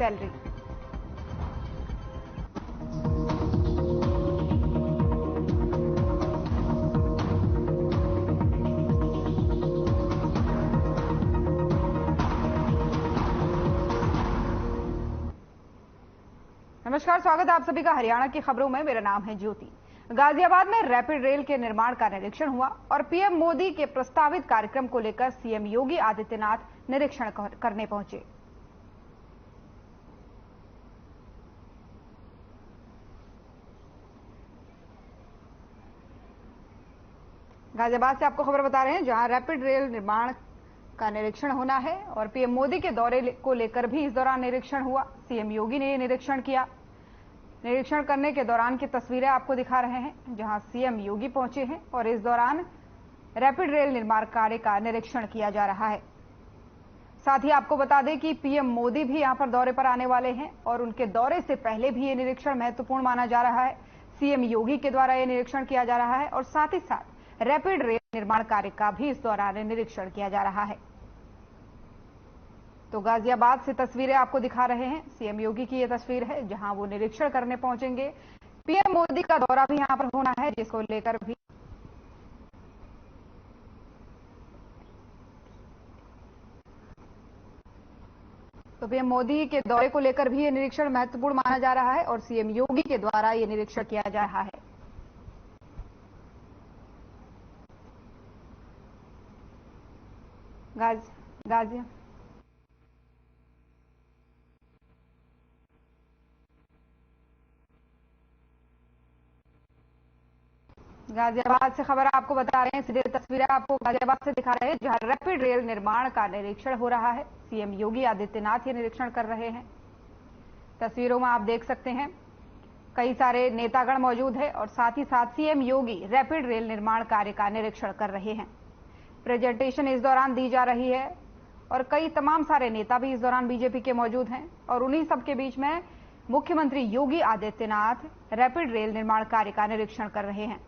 Salary. नमस्कार, स्वागत है आप सभी का हरियाणा की खबरों में। मेरा नाम है ज्योति। गाजियाबाद में रैपिड रेल के निर्माण का निरीक्षण हुआ और पीएम मोदी के प्रस्तावित कार्यक्रम को लेकर सीएम योगी आदित्यनाथ निरीक्षण करने पहुंचे। गाजियाबाद से आपको खबर बता रहे हैं, जहां रैपिड रेल निर्माण का निरीक्षण होना है और पीएम मोदी के दौरे को लेकर भी इस दौरान निरीक्षण हुआ। सीएम योगी ने यह निरीक्षण किया। निरीक्षण करने के दौरान की तस्वीरें आपको दिखा रहे हैं, जहां सीएम योगी पहुंचे हैं और इस दौरान रैपिड रेल निर्माण कार्य का निरीक्षण किया जा रहा है। साथ ही आपको बता दें कि पीएम मोदी भी यहां पर दौरे पर आने वाले हैं और उनके दौरे से पहले भी ये निरीक्षण महत्वपूर्ण माना जा रहा है। सीएम योगी के द्वारा यह निरीक्षण किया जा रहा है और साथ ही साथ रैपिड रेल निर्माण कार्य का भी इस दौरान निरीक्षण किया जा रहा है। तो गाजियाबाद से तस्वीरें आपको दिखा रहे हैं। सीएम योगी की यह तस्वीर है, जहां वो निरीक्षण करने पहुंचेंगे। पीएम मोदी का दौरा भी यहां पर होना है, जिसको लेकर भी तो पीएम मोदी के दौरे को लेकर भी यह निरीक्षण महत्वपूर्ण माना जा रहा है और सीएम योगी के द्वारा यह निरीक्षण किया जा रहा है। गाजियाबाद से खबर आपको बता रहे हैं। सीधे तस्वीरें आपको गाजियाबाद से दिखा रहे हैं, जहां रैपिड रेल निर्माण का निरीक्षण हो रहा है। सीएम योगी आदित्यनाथ ये निरीक्षण कर रहे हैं। तस्वीरों में आप देख सकते हैं, कई सारे नेतागण मौजूद है और साथ ही साथ सीएम योगी रैपिड रेल निर्माण कार्य का निरीक्षण कर रहे हैं। प्रेजेंटेशन इस दौरान दी जा रही है और कई तमाम सारे नेता भी इस दौरान बीजेपी के मौजूद हैं और उन्हीं सबके बीच में मुख्यमंत्री योगी आदित्यनाथ रैपिड रेल निर्माण कार्य का निरीक्षण कर रहे हैं।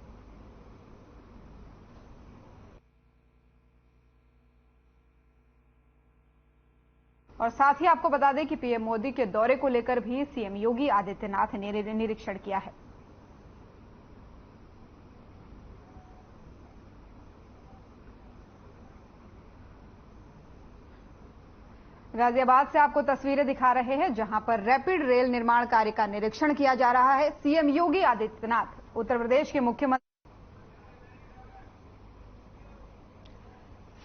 और साथ ही आपको बता दें कि पीएम मोदी के दौरे को लेकर भी सीएम योगी आदित्यनाथ ने निरीक्षण किया है। गाजियाबाद से आपको तस्वीरें दिखा रहे हैं, जहां पर रैपिड रेल निर्माण कार्य का निरीक्षण किया जा रहा है। सीएम योगी आदित्यनाथ उत्तर प्रदेश के मुख्यमंत्री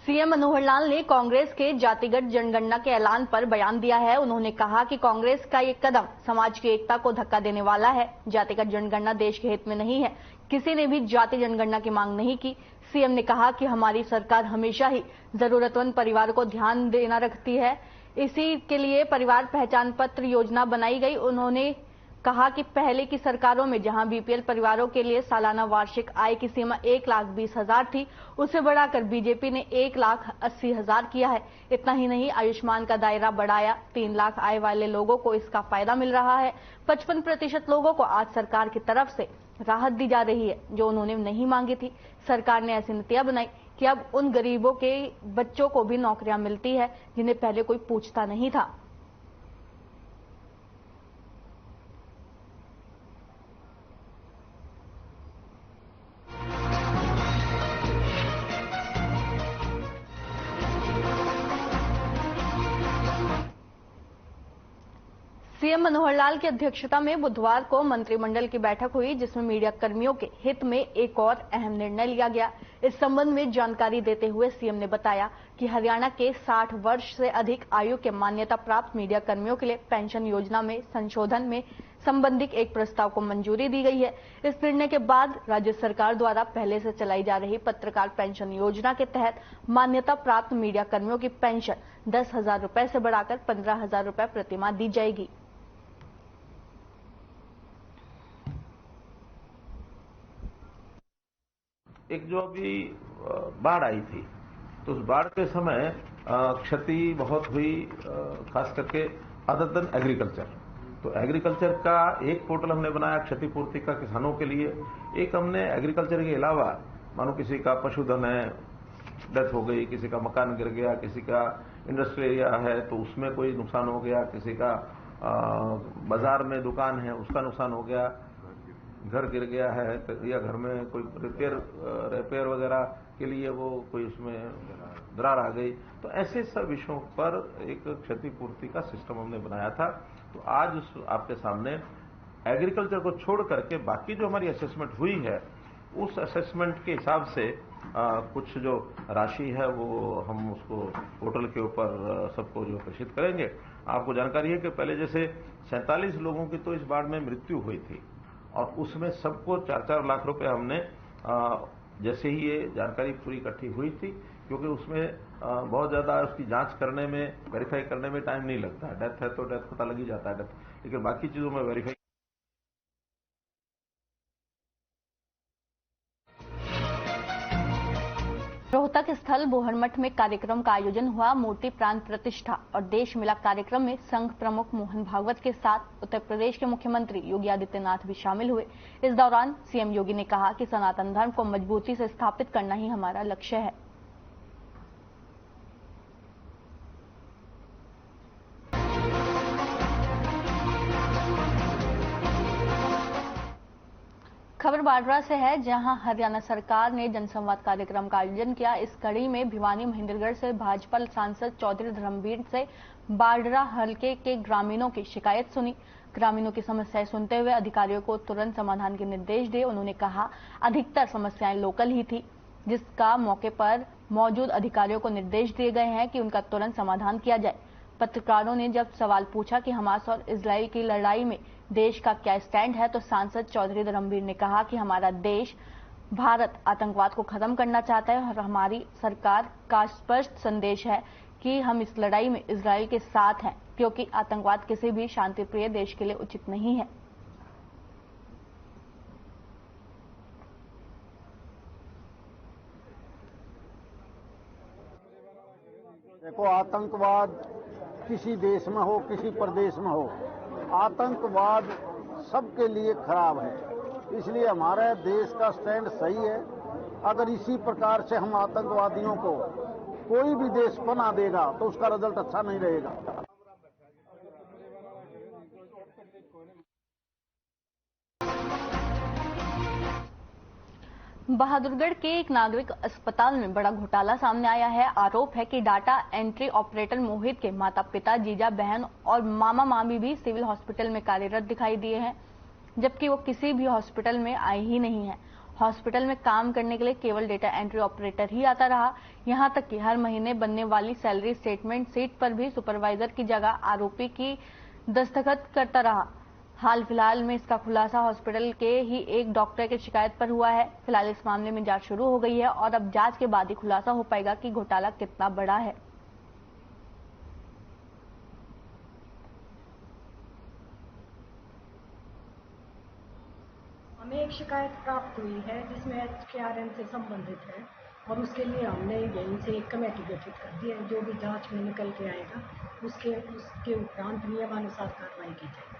सीएम मनोहर लाल ने कांग्रेस के जातिगत जनगणना के ऐलान पर बयान दिया है। उन्होंने कहा कि कांग्रेस का ये कदम समाज की एकता को धक्का देने वाला है। जातिगत जनगणना देश के हित में नहीं है। किसी ने भी जाति जनगणना की मांग नहीं की। सीएम ने कहा कि हमारी सरकार हमेशा ही जरूरतमंद परिवार को ध्यान देना रखती है। इसी के लिए परिवार पहचान पत्र योजना बनाई गई। उन्होंने कहा कि पहले की सरकारों में जहां बीपीएल परिवारों के लिए सालाना वार्षिक आय की सीमा 1,20,000 थी, उसे बढ़ाकर बीजेपी ने 1,80,000 किया है। इतना ही नहीं, आयुष्मान का दायरा बढ़ाया। 3 लाख आय वाले लोगों को इसका फायदा मिल रहा है। 55% लोगों को आज सरकार की तरफ से राहत दी जा रही है, जो उन्होंने नहीं मांगी थी। सरकार ने ऐसी नीतियां बनाई कि अब उन गरीबों के बच्चों को भी नौकरियां मिलती है, जिन्हें पहले कोई पूछता नहीं था। सीएम मनोहर लाल की अध्यक्षता में बुधवार को मंत्रिमंडल की बैठक हुई, जिसमें मीडिया कर्मियों के हित में एक और अहम निर्णय लिया गया। इस संबंध में जानकारी देते हुए सीएम ने बताया कि हरियाणा के 60 वर्ष से अधिक आयु के मान्यता प्राप्त मीडिया कर्मियों के लिए पेंशन योजना में संशोधन में संबंधित एक प्रस्ताव को मंजूरी दी गई है। इस निर्णय के बाद राज्य सरकार द्वारा पहले से चलाई जा रही पत्रकार पेंशन योजना के तहत मान्यता प्राप्त मीडिया कर्मियों की पेंशन 10,000 रुपए से बढ़ाकर 15,000 रुपए प्रतिमाह दी जाएगी। एक जो अभी बाढ़ आई थी, तो उस बाढ़ के समय क्षति बहुत हुई, खास करके अदर देन एग्रीकल्चर। तो एग्रीकल्चर का एक पोर्टल हमने बनाया क्षतिपूर्ति का किसानों के लिए। एक हमने एग्रीकल्चर के अलावा, मानो किसी का पशुधन है, डेथ हो गई, किसी का मकान गिर गया, किसी का इंडस्ट्री एरिया है तो उसमें कोई नुकसान हो गया, किसी का बाजार में दुकान है उसका नुकसान हो गया, घर गिर गया है, या घर में कोई रिपेयर वगैरह के लिए वो कोई उसमें दरार आ गई, तो ऐसे सब विषयों पर एक क्षतिपूर्ति का सिस्टम हमने बनाया था। तो आज आपके सामने एग्रीकल्चर को छोड़ करके बाकी जो हमारी असेसमेंट हुई है उस असेसमेंट के हिसाब से कुछ जो राशि है वो हम उसको पोर्टल के ऊपर सबको जो प्रेषित करेंगे। आपको जानकारी है कि पहले जैसे 47 लोगों की तो इस बाढ़ में मृत्यु हुई थी और उसमें सबको 4-4 लाख रुपए हमने जैसे ही ये जानकारी पूरी इकट्ठी हुई थी, क्योंकि उसमें बहुत ज्यादा उसकी जांच करने में, वेरीफाई करने में टाइम नहीं लगता है। डेथ है तो डेथ पता लग ही जाता है, लेकिन बाकी चीजों में वेरीफाई। रोहतक स्थल बोहरमठ में कार्यक्रम का आयोजन हुआ। मूर्ति प्राण प्रतिष्ठा और देश मिला कार्यक्रम में संघ प्रमुख मोहन भागवत के साथ उत्तर प्रदेश के मुख्यमंत्री योगी आदित्यनाथ भी शामिल हुए। इस दौरान सीएम योगी ने कहा कि सनातन धर्म को मजबूती से स्थापित करना ही हमारा लक्ष्य है। खबर बाडरा से है, जहां हरियाणा सरकार ने जनसंवाद कार्यक्रम का आयोजन किया। इस कड़ी में भिवानी महेंद्रगढ़ से भाजपा सांसद चौधरी धर्मवीर से बाडरा हलके के ग्रामीणों की शिकायत सुनी। ग्रामीणों की समस्याएं सुनते हुए अधिकारियों को तुरंत समाधान के निर्देश दिए। उन्होंने कहा अधिकतर समस्याएं लोकल ही थी, जिसका मौके पर मौजूद अधिकारियों को निर्देश दिए गए हैं कि उनका तुरंत समाधान किया जाए। पत्रकारों ने जब सवाल पूछा कि हमास और इजराइल की लड़ाई में देश का क्या स्टैंड है, तो सांसद चौधरी धर्मवीर ने कहा कि हमारा देश भारत आतंकवाद को खत्म करना चाहता है और हमारी सरकार का स्पष्ट संदेश है कि हम इस लड़ाई में इजराइल के साथ हैं, क्योंकि आतंकवाद किसी भी शांतिप्रिय देश के लिए उचित नहीं है। देखो, आतंकवाद किसी देश में हो, किसी प्रदेश में हो, आतंकवाद सबके लिए खराब है। इसलिए हमारे देश का स्टैंड सही है। अगर इसी प्रकार से हम आतंकवादियों को कोई भी देश बना देगा तो उसका रिजल्ट अच्छा नहीं रहेगा। बहादुरगढ़ के एक नागरिक अस्पताल में बड़ा घोटाला सामने आया है। आरोप है कि डाटा एंट्री ऑपरेटर मोहित के माता पिता, जीजा बहन और मामा मामी भी सिविल हॉस्पिटल में कार्यरत दिखाई दिए हैं, जबकि वो किसी भी हॉस्पिटल में आए ही नहीं है। हॉस्पिटल में काम करने के लिए केवल डेटा एंट्री ऑपरेटर ही आता रहा। यहां तक कि हर महीने बनने वाली सैलरी स्टेटमेंट सीट पर भी सुपरवाइजर की जगह आरोपी की दस्तखत करता रहा। हाल फिलहाल में इसका खुलासा हॉस्पिटल के ही एक डॉक्टर की शिकायत पर हुआ है। फिलहाल इस मामले में जांच शुरू हो गई है और अब जांच के बाद ही खुलासा हो पाएगा कि घोटाला कितना बड़ा है। हमें एक शिकायत प्राप्त हुई है जिसमें HKRN से संबंधित है और उसके लिए हमने यहीं से एक कमेटी गठित कर दी है। जो भी जांच में निकल के आएगा उसके उपरांत नियमानुसार कार्रवाई की जाएगी।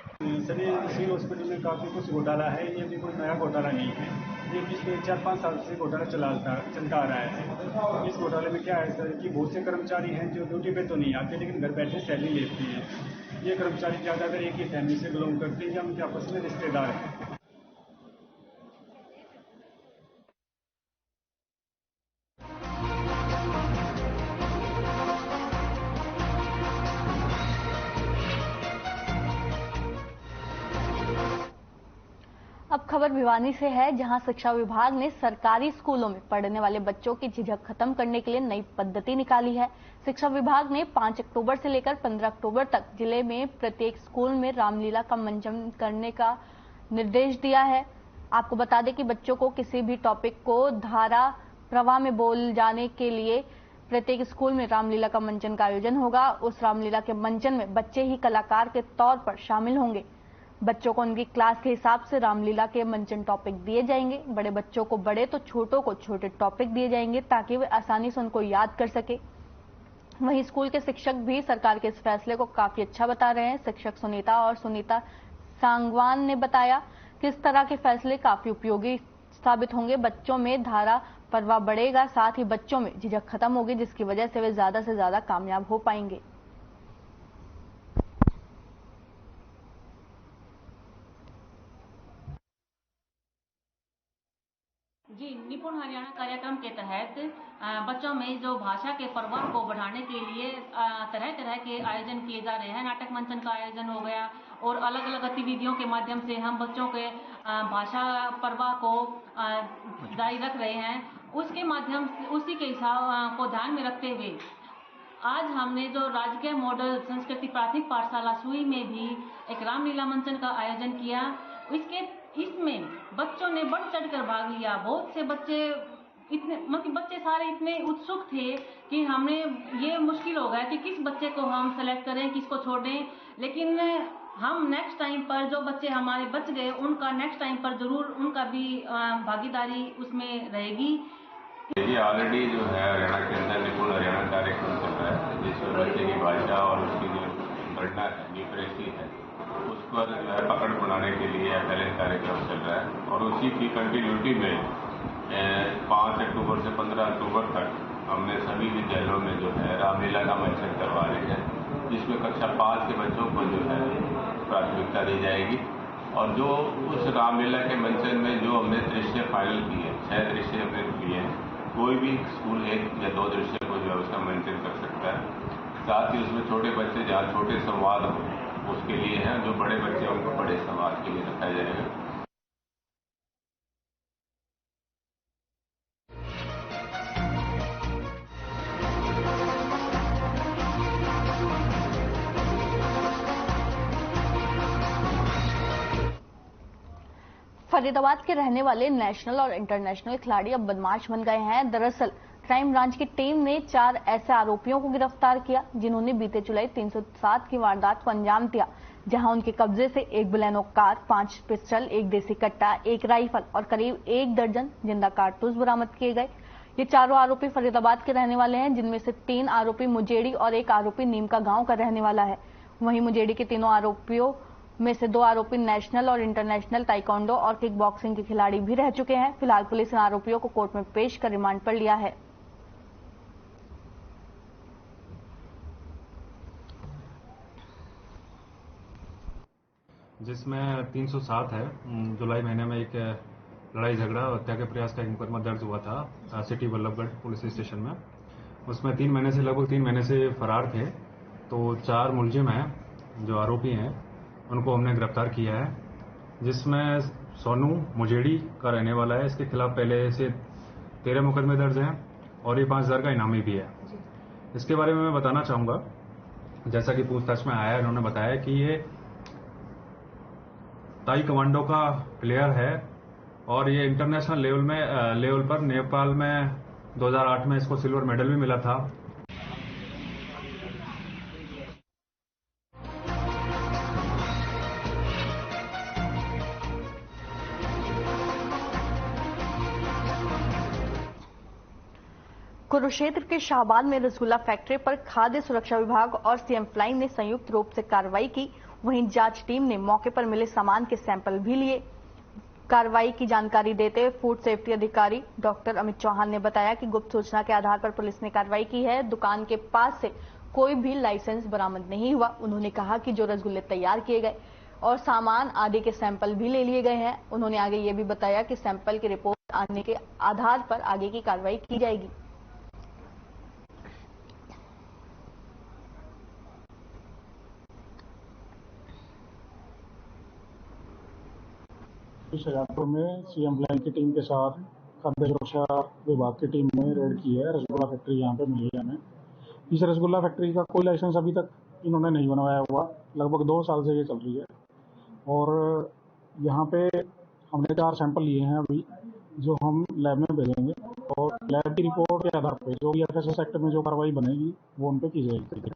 सभी सिविल हॉस्पिटल में काफ़ी कुछ घोटाला है। ये भी कोई नया घोटाला नहीं है। ये पिछले 4-5 साल से घोटाला चलता आ रहा है। इस घोटाले में क्या है सर कि बहुत से कर्मचारी हैं जो ड्यूटी पे तो नहीं आते लेकिन घर बैठे सैलरी लेते हैं। ये कर्मचारी ज़्यादातर एक ही फैमिली से बिलोंग करते हैं या उनके आपस में रिश्तेदार हैं। अब खबर भिवानी से है, जहां शिक्षा विभाग ने सरकारी स्कूलों में पढ़ने वाले बच्चों की झिझक खत्म करने के लिए नई पद्धति निकाली है। शिक्षा विभाग ने 5 अक्टूबर से लेकर 15 अक्टूबर तक जिले में प्रत्येक स्कूल में रामलीला का मंचन करने का निर्देश दिया है। आपको बता दें कि बच्चों को किसी भी टॉपिक को धारा प्रवाह में बोल जाने के लिए प्रत्येक स्कूल में रामलीला का मंचन का आयोजन होगा। उस रामलीला के मंचन में बच्चे ही कलाकार के तौर पर शामिल होंगे। बच्चों को उनकी क्लास के हिसाब से रामलीला के मंचन टॉपिक दिए जाएंगे। बड़े बच्चों को बड़े तो छोटों को छोटे टॉपिक दिए जाएंगे ताकि वे आसानी से उनको याद कर सके। वहीं स्कूल के शिक्षक भी सरकार के इस फैसले को काफी अच्छा बता रहे हैं। शिक्षक सुनीता और सुनीता सांगवान ने बताया कि इस तरह के फैसले काफी उपयोगी साबित होंगे। बच्चों में धारा प्रवाह बढ़ेगा, साथ ही बच्चों में झिझक खत्म होगी, जिसकी वजह से वे ज्यादा से ज्यादा कामयाब हो पाएंगे। हमें एक शिकायत प्राप्त हुई है जिसमें HKRN से संबंधित है और उसके लिए हमने एक कमेटी गठित कर दी है। जो भी जांच में निकल के आएगा उसके उपरांत नियमानुसार कार्रवाई की जाएगी। अब खबर भिवानी से है, जहां शिक्षा विभाग ने सरकारी स्कूलों में पढ़ने वाले बच्चों की झिझक खत्म करने के लिए नई पद्धति निकाली है। शिक्षा विभाग ने 5 अक्टूबर से लेकर 15 अक्टूबर तक जिले में प्रत्येक स्कूल में रामलीला का मंचन करने का निर्देश दिया है। जी, निपुण हरियाणा कार्यक्रम के तहत बच्चों में जो भाषा के प्रभाव को बढ़ाने के लिए तरह तरह के आयोजन किए जा रहे हैं। नाटक मंचन का आयोजन हो गया और अलग अलग गतिविधियों के माध्यम से हम बच्चों के भाषा प्रवाह को जारी रख रहे हैं। उसके माध्यम से उसी के हिसाब को ध्यान में रखते हुए आज हमने जो राजकीय मॉडल संस्कृति प्राथमिक पाठशाला सुई में भी एक रामलीला मंचन का आयोजन किया। इसमें बच्चों ने बढ़ चढ़कर भाग लिया। बहुत से बच्चे बच्चे सारे इतने उत्सुक थे कि हमें ये मुश्किल हो गया कि किस बच्चे को हम सेलेक्ट करें, किसको छोड़ दें। लेकिन हम नेक्स्ट टाइम पर जो बच्चे हमारे बच गए उनका नेक्स्ट टाइम पर जरूर उनका भी भागीदारी उसमें रहेगी। ये ऑलरेडी जो है हरियाणा के अंदर निपुण हरियाणा कार्यक्रम चल रहा है, जिसमें बच्चे की भाषा और उसकी जो गणना है, न्यूट्रेसी है, उस पर जो है पकड़ बनाने के लिए टैलेंट कार्यक्रम चल रहा है। और उसी की कंटिन्यूटी में 5 अक्टूबर से 15 अक्टूबर तक हमने सभी विद्यालयों में जो है रामलीला का मंचन करवा रहे हैं, जिसमें कक्षा 5 के बच्चों को जो है प्राथमिकता दी जाएगी। और जो उस रामलीला के मंचन में जो हमने दृश्य फाइनल किए, 6 दृश्य हमने किए हैं, कोई भी स्कूल 1 या 2 दृश्य को जो है उसका मंचन कर सकता है। साथ ही उसमें छोटे बच्चे जहाँ छोटे संवाद हो उसके लिए हैं, जो बड़े बच्चे उनको बड़े संवाद के लिए रखा जाएगा। फरीदाबाद के रहने वाले नेशनल और इंटरनेशनल खिलाड़ी अब बदमाश बन गए हैं। दरअसल क्राइम ब्रांच की टीम ने 4 ऐसे आरोपियों को गिरफ्तार किया जिन्होंने बीते जुलाई 307 की वारदात को अंजाम दिया, जहां उनके कब्जे से 1 बलेनो कार, 5 पिस्टल, 1 देसी कट्टा, 1 राइफल और करीब 1 दर्जन जिंदा कारतूस बरामद किए गए। ये चारों आरोपी फरीदाबाद के रहने वाले हैं, जिनमें से 3 आरोपी मुजेड़ी और 1 आरोपी नीमका गांव का रहने वाला है। वहीं मुजेड़ी के तीनों आरोपियों में से 2 आरोपी नेशनल और इंटरनेशनल ताइक्वांडो और किक बॉक्सिंग के खिलाड़ी भी रह चुके हैं। फिलहाल पुलिस इन आरोपियों को कोर्ट में पेश कर रिमांड पर लिया है। जिसमें 307 है। जुलाई महीने में एक लड़ाई झगड़ा और हत्या के प्रयास का एक मुकदमा दर्ज हुआ था सिटी वल्लभगढ़ पुलिस स्टेशन में। उसमें लगभग 3 महीने से फरार थे। तो 4 मुलजिम हैं जो आरोपी हैं, उनको हमने गिरफ्तार किया है, जिसमें सोनू मुजेड़ी का रहने वाला है। इसके खिलाफ पहले से 13 मुकदमे दर्ज हैं और ये 5000 का इनामी भी है। इसके बारे में मैं बताना चाहूँगा, जैसा कि पूछताछ में आया, इन्होंने बताया कि ये ताई कमांडो का प्लेयर है और ये इंटरनेशनल लेवल पर नेपाल में 2008 में इसको सिल्वर मेडल भी मिला था। कुरुक्षेत्र के शाहबाद में रसगुल्ला फैक्ट्री पर खाद्य सुरक्षा विभाग और सीएम फ्लाइंग ने संयुक्त रूप से कार्रवाई की। वहीं जांच टीम ने मौके पर मिले सामान के सैंपल भी लिए। कार्रवाई की जानकारी देते हुए फूड सेफ्टी अधिकारी डॉक्टर अमित चौहान ने बताया कि गुप्त सूचना के आधार पर पुलिस ने कार्रवाई की है। दुकान के पास से कोई भी लाइसेंस बरामद नहीं हुआ। उन्होंने कहा कि जो रसगुल्ले तैयार किए गए और सामान आदि के सैंपल भी ले लिए गए हैं। उन्होंने आगे ये भी बताया कि सैंपल की रिपोर्ट आने के आधार पर आगे की कार्रवाई की जाएगी। शाहजहांपुर में सीएम फ्लाइंग की टीम के साथ खाद्य सुरक्षा विभाग की टीम ने रेड की है। रसगुल्ला फैक्ट्री यहाँ पे मिली है हमें। इस रसगुल्ला फैक्ट्री का कोई लाइसेंस अभी तक इन्होंने नहीं बनवाया हुआ, लगभग 2 साल से ये चल रही है। और यहाँ पे हमने 4 सैंपल लिए हैं अभी, जो हम लैब में भेजेंगे और लैब की रिपोर्ट के आधार पर जो भी एफएसएस एक्ट में जो कार्रवाई बनेगी वो उन पर की जाएगी।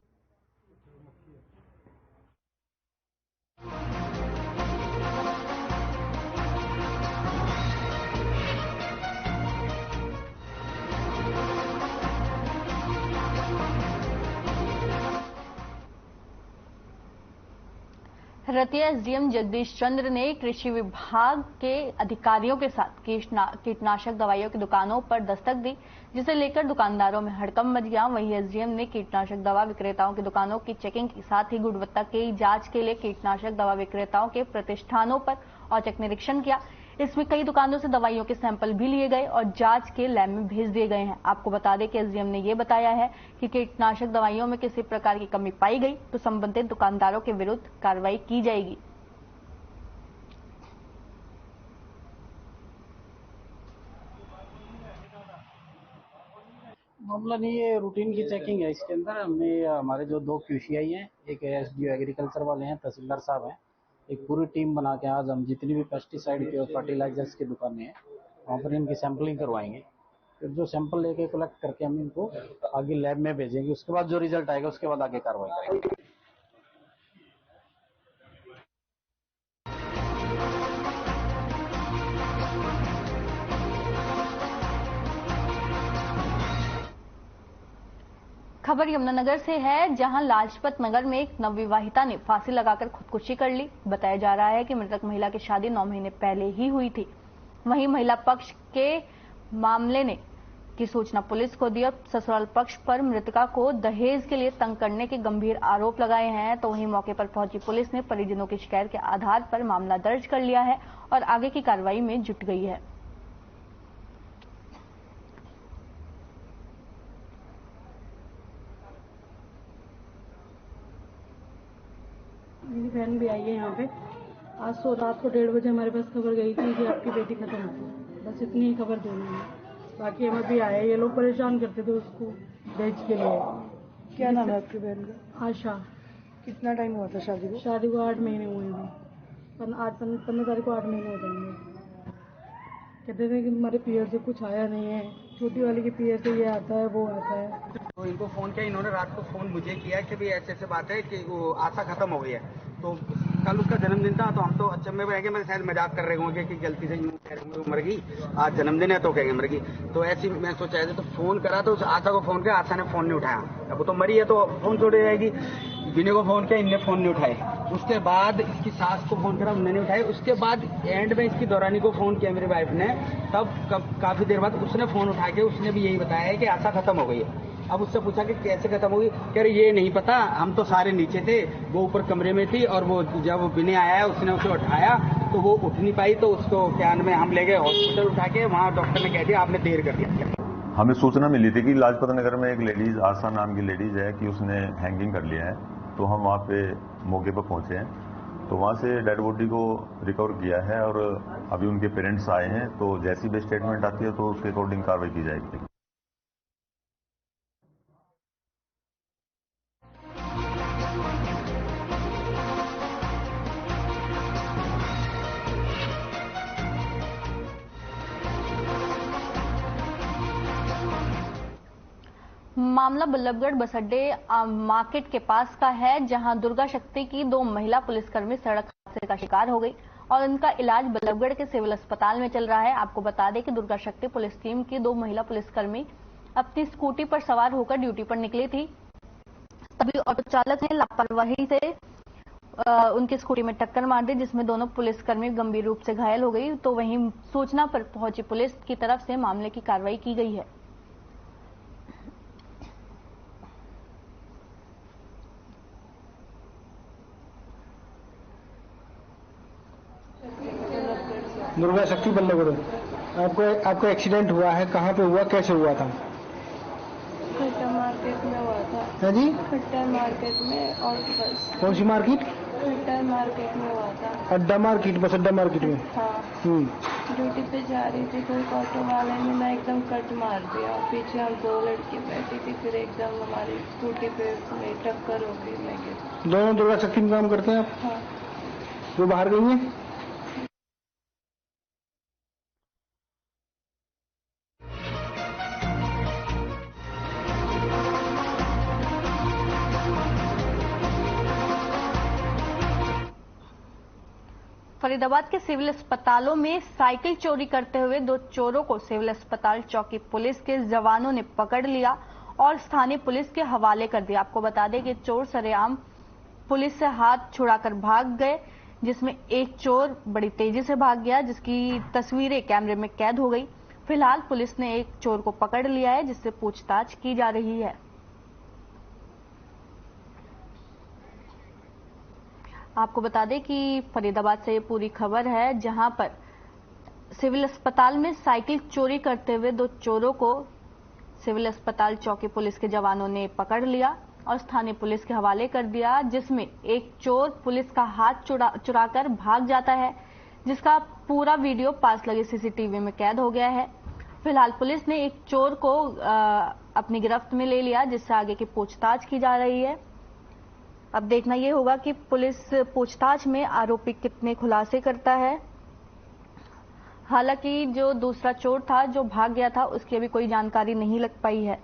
रतिया एसडीएम जगदीश चंद्र ने कृषि विभाग के अधिकारियों के साथ कीटनाशक दवाइयों की दुकानों पर दस्तक दी, जिसे लेकर दुकानदारों में हड़कंप मच गया। वहीं एसडीएम ने कीटनाशक दवा विक्रेताओं की दुकानों की चेकिंग के साथ ही गुणवत्ता की जांच के लिए कीटनाशक दवा विक्रेताओं के प्रतिष्ठानों पर औचक निरीक्षण किया। इसमें कई दुकानों से दवाइयों के सैंपल भी लिए गए और जांच के लैब में भेज दिए गए हैं। आपको बता दें कि एसडीएम ने यह बताया है कि कीटनाशक दवाइयों में किसी प्रकार की कमी पाई गई तो संबंधित दुकानदारों के विरुद्ध कार्रवाई की जाएगी। मामला नहीं, ये रूटीन की चेकिंग है। इसके अंदर हमने हमारे जो 2 QCI हैं, एक एसडीओ एग्रीकल्चर वाले हैं, तहसीलदार साहब हैं, एक पूरी टीम बना के आज हम जितनी भी पेस्टिसाइड के और फर्टिलाइजर्स की दुकानें हैं वहाँ पर इनकी सैंपलिंग करवाएंगे। फिर जो सैंपल लेके कलेक्ट करके हम इनको आगे लैब में भेजेंगे। उसके बाद जो रिजल्ट आएगा उसके बाद आगे कार्रवाई करेंगे। खबर यमुनानगर से है, जहां लाजपत नगर में एक नवविवाहिता ने फांसी लगाकर खुदकुशी कर ली। बताया जा रहा है कि मृतक महिला की शादी 9 महीने पहले ही हुई थी। वहीं महिला पक्ष के मामले ने की सूचना पुलिस को दी और ससुराल पक्ष पर मृतका को दहेज के लिए तंग करने के गंभीर आरोप लगाए हैं। तो वहीं मौके पर पहुंची पुलिस ने परिजनों की शिकायत के आधार पर मामला दर्ज कर लिया है और आगे की कार्रवाई में जुट गई है। मेरी बहन भी आई है यहाँ पे। आज रात को 1:30 बजे हमारे पास खबर गई थी कि आपकी बेटी खत्म हो गई। बस इतनी ही खबर देनी है, बाकी हमें भी आए। ये लोग परेशान करते थे उसको दहेज के लिए। क्या नाम है आपकी बहन का? आशा। कितना टाइम हुआ था शादी को? शादी को 8 महीने हुए हैं। आज 15 तारीख को 8 महीने हो जाएंगे। कहते थे कि हमारे पीरियड से कुछ आया नहीं है, छोटी वाली के पीरियड से ये आता है वो आता है। तो इनको फोन किया, इन्होंने रात को फोन मुझे किया कि भाई ऐसे बात है कि वो आशा खत्म हो गई है। तो कल उसका जन्मदिन था, तो हम तो अचंभे में रह गए। मेरे शायद मजाक कर रहे होंगे कि गलती से यूं कह रहे होंगे मर गई, आज जन्मदिन है तो कहेंगे मर गई। तो ऐसी मैं सोचा तो फोन करा, तो आशा को फोन किया, आशा ने फोन नहीं उठाया। अब वो तो मरी है तो फोन छोड़ जाएगी। विनय को फोन किया, इनने फोन नहीं उठाए। उसके बाद इसकी सास को फोन करा, उन्होंने नहीं उठाए। उसके बाद एंड में इसकी दौरानी को फोन किया मेरी वाइफ ने, तब काफी देर बाद उसने फोन उठा के उसने भी यही बताया है कि आशा खत्म हो गई है। अब उससे पूछा कि कैसे खत्म होगी, कह रहे ये नहीं पता, हम तो सारे नीचे थे, वो ऊपर कमरे में थी और वो जब विनय आया उसने उसे उठाया तो वो उठ नहीं पाई। तो उसको क्या में हम ले गए हॉस्पिटल उठा के, वहाँ डॉक्टर ने कह दिया आपने देर कर दिया। हमें सूचना मिली थी कि लाजपत नगर में एक लेडीज आशा नाम की लेडीज है कि उसने हैंगिंग कर लिया है। तो हम वहाँ पे मौके पर पहुंचे हैं, तो वहाँ से डेड बॉडी को रिकवर किया है और अभी उनके पेरेंट्स आए हैं। तो जैसी भी स्टेटमेंट आती है तो उसके अकॉर्डिंग कार्रवाई की जाएगी। मामला बल्लभगढ़ बस अड्डे मार्केट के पास का है, जहां दुर्गा शक्ति की 2 महिला पुलिसकर्मी सड़क हादसे का शिकार हो गई और उनका इलाज बल्लभगढ़ के सिविल अस्पताल में चल रहा है। आपको बता दें कि दुर्गा शक्ति पुलिस टीम की 2 महिला पुलिसकर्मी अपनी स्कूटी पर सवार होकर ड्यूटी पर निकली थी। तभी ऑटो चालक ने लापरवाही से उनकी स्कूटी में टक्कर मार दी, जिसमें दोनों पुलिसकर्मी गंभीर रूप से घायल हो गई। तो वहीं सूचना पर पहुंची पुलिस की तरफ से मामले की कार्रवाई की गई है। दुर्गा शक्ति बल्लभगढ़। आपको एक्सीडेंट हुआ है, कहाँ पे हुआ, कैसे हुआ था? खट्टा मार्केट में हुआ था। है जी? खट्टा मार्केट में। और बस कौन सी मार्केट? खट्टा मार्केट में हुआ था। अड्डा मार्केट, बस अड्डा मार्केट में। हाँ। ड्यूटी पे जा रही थी, कोई ऑटो वाले ने ना एकदम कट मार दिया। पीछे हम 2 लड़की बैठी थी, फिर एकदम हमारी स्कूटी पे टक्कर हो गई। मैं गिर। दोनों दुर्गा शक्ति में काम करते हैं आप? हाँ। वो बाहर गई है? फरीदाबाद के सिविल अस्पतालों में साइकिल चोरी करते हुए 2 चोरों को सिविल अस्पताल चौकी पुलिस के जवानों ने पकड़ लिया और स्थानीय पुलिस के हवाले कर दिया। आपको बता दें कि चोर सरेआम पुलिस से हाथ छुड़ाकर भाग गए, जिसमें एक चोर बड़ी तेजी से भाग गया, जिसकी तस्वीरें कैमरे में कैद हो गई। फिलहाल पुलिस ने एक चोर को पकड़ लिया है, जिससे पूछताछ की जा रही है। आपको बता दें कि फरीदाबाद से ये पूरी खबर है, जहां पर सिविल अस्पताल में साइकिल चोरी करते हुए 2 चोरों को सिविल अस्पताल चौकी पुलिस के जवानों ने पकड़ लिया और स्थानीय पुलिस के हवाले कर दिया, जिसमें एक चोर पुलिस का हाथ चुराकर भाग जाता है, जिसका पूरा वीडियो पास लगे सीसीटीवी में कैद हो गया है। फिलहाल पुलिस ने एक चोर को अपनी गिरफ्त में ले लिया, जिससे आगे की पूछताछ की जा रही है। अब देखना यह होगा कि पुलिस पूछताछ में आरोपी कितने खुलासे करता है। हालांकि जो दूसरा चोर था जो भाग गया था, उसकी अभी कोई जानकारी नहीं लग पाई है।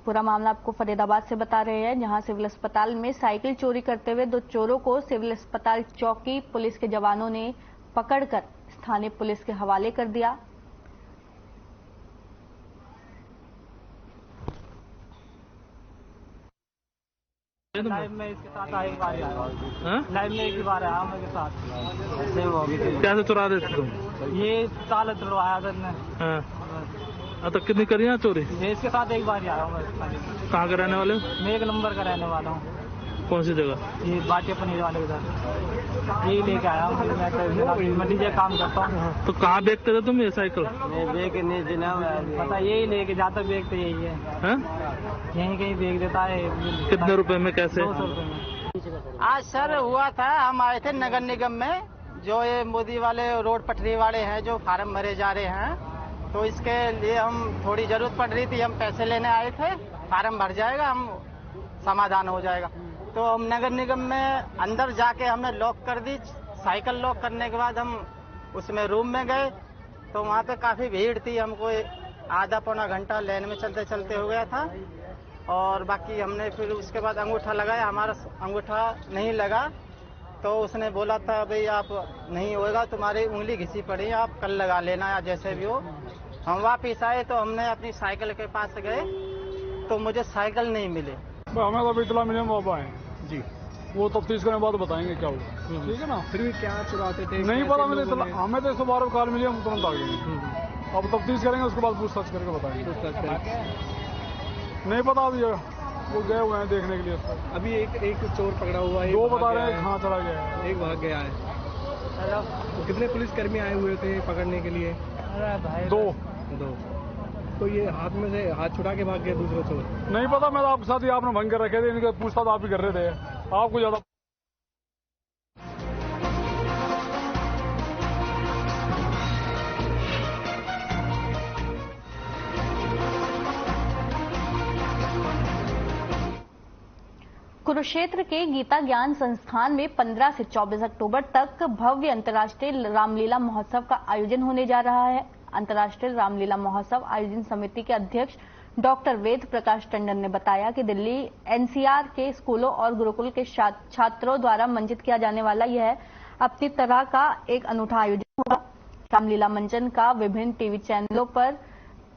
पूरा मामला आपको फरीदाबाद से बता रहे हैं, जहां सिविल अस्पताल में साइकिल चोरी करते हुए 2 चोरों को सिविल अस्पताल चौकी पुलिस के जवानों ने पकड़कर स्थानीय पुलिस के हवाले कर दिया। लाइव में इसके साथ एक बार आया, लाइव में एक ही बार आया मेरे साथ। कैसे चुरा देते तुम? ये ताला चुराया था इसने। तो कितनी करी है चोरी? ये इसके साथ एक बार आया हूँ। कहाँ के रहने वाले हो? मैं 1 नंबर का रहने वाला हूँ। कौन सी जगह? ये बाटे पनीर वाले के साथ यही लेके आया हूँ। मैं डीजे काम करता हूँ। तो कहाँ बेचते थे तुम ये साइकिल? मैं बेच नहीं देना, पता यही लेके जाता बेचते यही है। यहीं कहीं बेच देता है। कितने रुपए में, कैसे? 200 रुपए में। आज सर हुआ था, हम आए थे नगर निगम में, जो ये मोदी वाले रोड पटरी वाले हैं जो फार्म भरे जा रहे हैं, तो इसके लिए हम थोड़ी जरूरत पड़ रही थी, हम पैसे लेने आए थे। फार्म भर जाएगा, हम समाधान हो जाएगा। तो हम नगर निगम में अंदर जाके हमने लॉक कर दी। साइकिल लॉक करने के बाद हम उसमें रूम में गए, तो वहाँ पे काफी भीड़ थी। हमको आधा पौना घंटा लाइन में चलते चलते हो गया था। और बाकी हमने फिर उसके बाद अंगूठा लगाया, हमारा अंगूठा नहीं लगा, तो उसने बोला था भाई आप नहीं होगा, तुम्हारी उंगली घिसी पड़ी, आप कल लगा लेना या जैसे भी हो। हम वापिस आए तो हमने अपनी साइकिल के पास गए तो मुझे साइकिल नहीं मिली। हमें तो इतला मिले बाबा है जी, वो तफ्तीश करने के बाद बताएंगे क्या हुआ। ठीक है ना? फिर भी क्या चुराते थे नहीं पता, हमें तो 112 कॉल मिली, हम तुरंत आ गए। अब तफ्तीश करेंगे, उसके बाद पूछताछ करके बताएंगे। नहीं पता अभी, वो गए हुए हैं देखने के लिए। अभी एक चोर पकड़ा हुआ है, 2 बता रहे हैं कहाँ चला गया है, 1 भाग गया है। तो कितने पुलिसकर्मी आए हुए थे पकड़ने के लिए? 2। तो ये हाथ में से हाथ छुड़ा के भाग गए दूसरे चोर? नहीं पता, मैं आपके साथ ही आपने भंग कर रखे थे, इनके पूछताछ आप ही कर रहे थे, आपको ज्यादा। कुरुक्षेत्र के गीता ज्ञान संस्थान में 15 से 24 अक्टूबर तक भव्य अंतर्राष्ट्रीय रामलीला महोत्सव का आयोजन होने जा रहा है। अंतर्राष्ट्रीय रामलीला महोत्सव आयोजन समिति के अध्यक्ष डॉक्टर वेद प्रकाश टंडन ने बताया कि दिल्ली एनसीआर के स्कूलों और गुरुकुल के छात्रों द्वारा मंचित किया जाने वाला यह अपनी तरह का एक अनूठा आयोजन होगा। रामलीला मंचन का विभिन्न टीवी चैनलों पर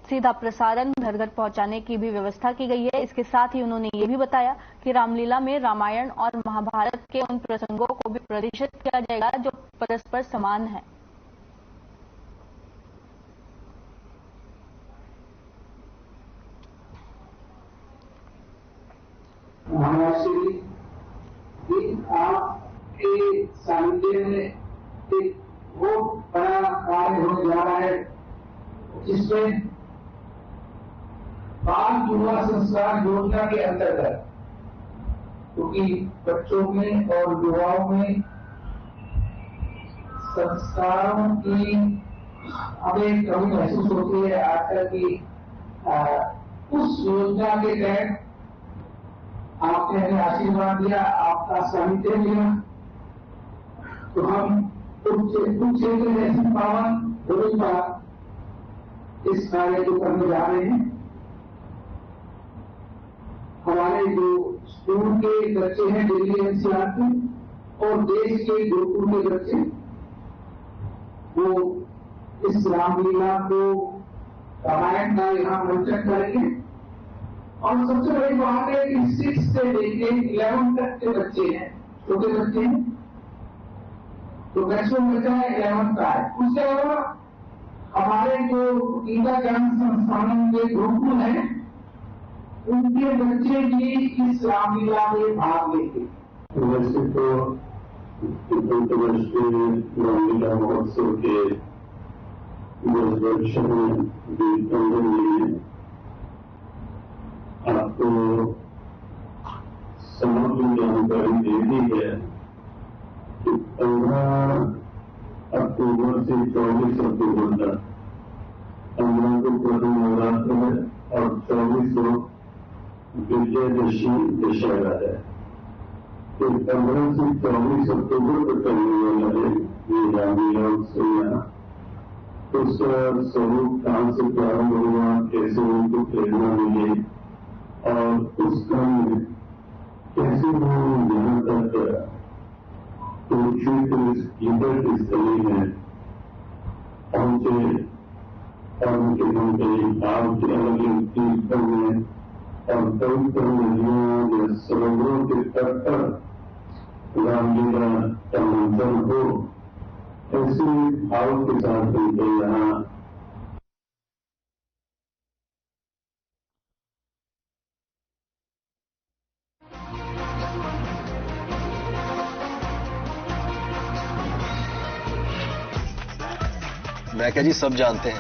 सीधा प्रसारण घर घर पहुंचाने की भी व्यवस्था की गई है। इसके साथ ही उन्होंने ये भी बताया कि रामलीला में रामायण और महाभारत के उन प्रसंगों को भी प्रदर्शित किया जाएगा जो परस्पर समान है। आपके सानिध्य में एक बहुत बड़ा कार्य होने जा रहा है, जिसमें बाल युवा संस्कार योजना के अंतर्गत, क्योंकि बच्चों में और युवाओं में संस्कारों की हमें कमी महसूस होती है आजकल की। उस योजना के तहत आपने हमें आशीर्वाद दिया, आपका सानिध्य दिया, तो हम कुछ क्षेत्र में ऐसी पावन दिवस पर इस कार्य को करने जा रहे हैं। हमारे जो स्कूल के बच्चे हैं दिल्ली एनसीआर के और देश के गुरुकुल के बच्चे, वो इस रामलीला को रामायण का यहाँ मंचन करेंगे। और सबसे बड़ी बात है कि 6 से लेके 11 तक के बच्चे हैं, छोटे बच्चे हैं, तो मैक्सिमम बच्चा है 11 का है। उसके अलावा हमारे जो गीता ज्ञान संस्थानों के गुरुकुल हैं, उनके बच्चे भी इस रामलीला में भाग लेंगे। वैसे तो रामलीला महोत्सव के वर्षों में आपको समग्र जानकारी दे दी है कि 15 अक्टूबर से 24 अक्टूबर तक 15 को प्रथम नवरात्र है और 24 को विजयदशमी दशहरा है। तो 15 से 24 अक्टूबर तक चलने वाला है ये रामलीला उत्सव यहाँ। उसका स्वरूप कहाँ से प्रारंभ हुआ, कैसे उनको प्रेरणा मिली और उस क्रम में कैसे वो यहाँ तक कुरुक्षेत्र युद्ध की स्थली में पहुंचे और उनके भाव के अलग अलग तीर्थों में और पवित्र नदियों या सरोवरों के तट पर रामलीला का मंथन हो, ऐसे भाव के साथ उनके यहाँ मैं क्या जी सब जानते हैं।